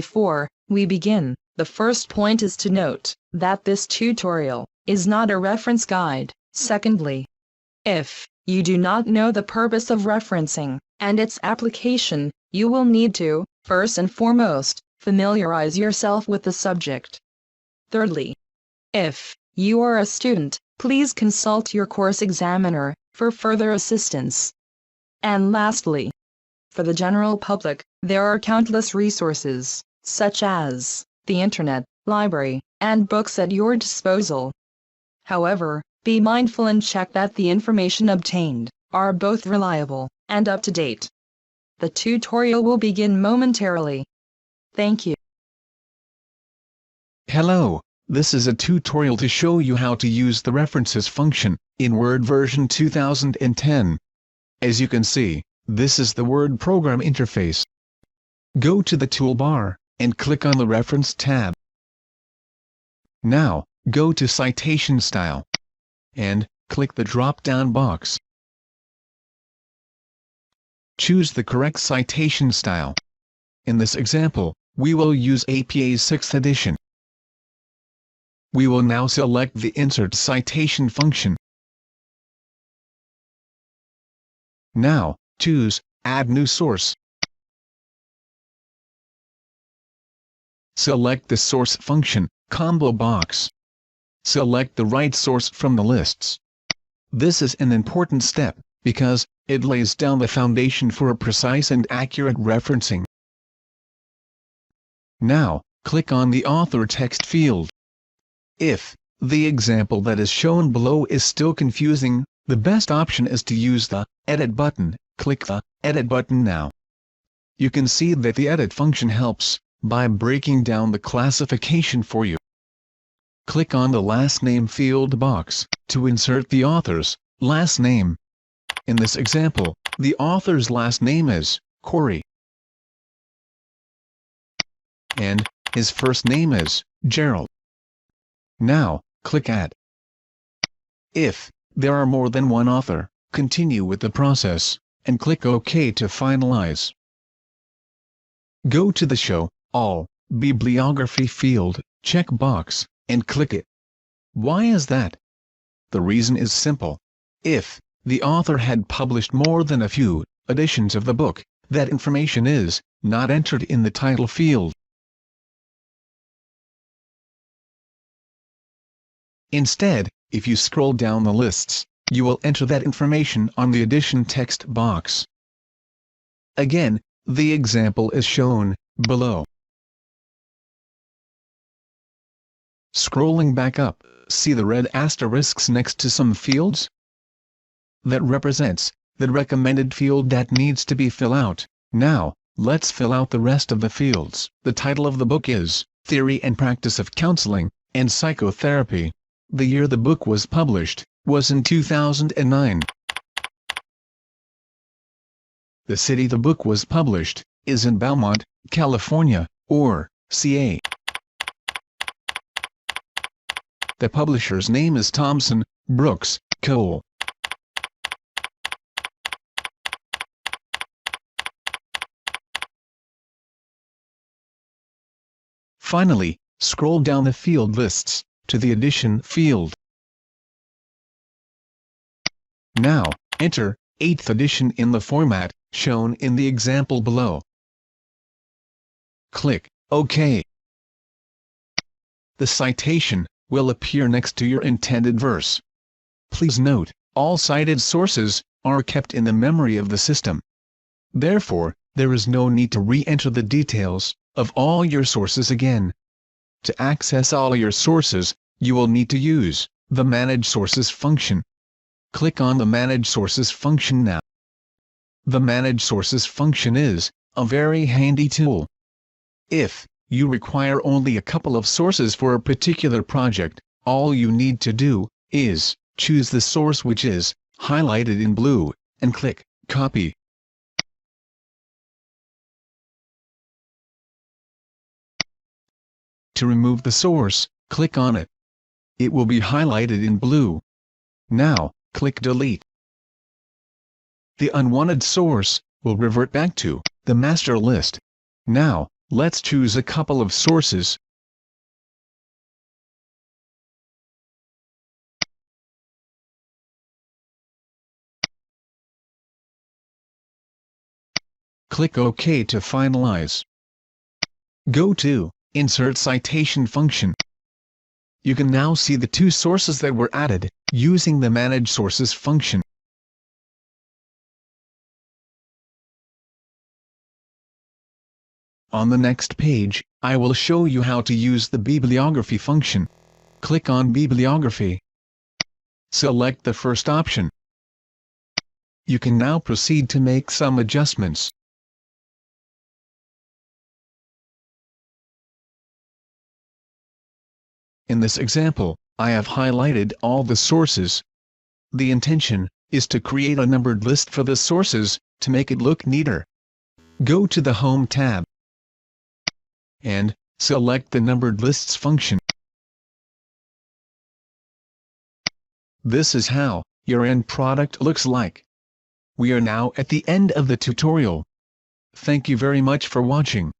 Before we begin, the first point is to note that this tutorial is not a reference guide. Secondly, if you do not know the purpose of referencing and its application, you will need to, first and foremost, familiarize yourself with the subject. Thirdly, if you are a student, please consult your course examiner for further assistance. And lastly, for the general public, there are countless resources, such as the internet, library, and books at your disposal. However, be mindful and check that the information obtained are both reliable and up to date. The tutorial will begin momentarily. Thank you. Hello, this is a tutorial to show you how to use the references function in Word version 2010. As you can see, this is the Word program interface. Go to the toolbar and click on the Reference tab. Now, go to Citation Style and click the drop-down box. Choose the correct citation style. In this example, we will use APA 6th edition. We will now select the Insert Citation function. Now, choose Add New Source. Select the Source function combo box. Select the right source from the lists. This is an important step, because it lays down the foundation for a precise and accurate referencing. Now, click on the Author text field. If the example that is shown below is still confusing, the best option is to use the Edit button. Click the Edit button now. You can see that the Edit function helps by breaking down the classification for you. Click on the Last Name field box to insert the author's last name. In this example, the author's last name is Corey, and his first name is Gerald. Now, click Add. If there are more than one author, continue with the process, and click OK to finalize. Go to the Show All Bibliography field checkbox and click it. Why is that? The reason is simple. If the author had published more than a few editions of the book, that information is not entered in the title field. Instead, if you scroll down the lists, you will enter that information on the edition text box. Again, the example is shown below. Scrolling back up, see the red asterisks next to some fields? That represents the recommended field that needs to be filled out. Now, let's fill out the rest of the fields. The title of the book is Theory and Practice of Counseling and Psychotherapy. The year the book was published was in 2009. The city the book was published is in Beaumont, California, or CA. The publisher's name is Thomson Brooks Co. Finally, scroll down the field lists to the edition field. Now, enter 8th edition in the format shown in the example below. Click OK. The citation will appear next to your intended verse. Please note, all cited sources are kept in the memory of the system. Therefore, there is no need to re-enter the details of all your sources again. To access all your sources, you will need to use the Manage Sources function. Click on the Manage Sources function now. The Manage Sources function is a very handy tool. If you require only a couple of sources for a particular project, all you need to do is choose the source which is highlighted in blue, and click Copy. To remove the source, click on it. It will be highlighted in blue. Now, click Delete. The unwanted source will revert back to the master list. Now, Let's choose a couple of sources. Click OK to finalize. Go to Insert Citation function. You can now see the two sources that were added, using the Manage Sources function. On the next page, I will show you how to use the Bibliography function. Click on Bibliography. Select the first option. You can now proceed to make some adjustments. In this example, I have highlighted all the sources. The intention is to create a numbered list for the sources, to make it look neater. Go to the Home tab and select the Numbered Lists function. This is how your end product looks like. We are now at the end of the tutorial. Thank you very much for watching.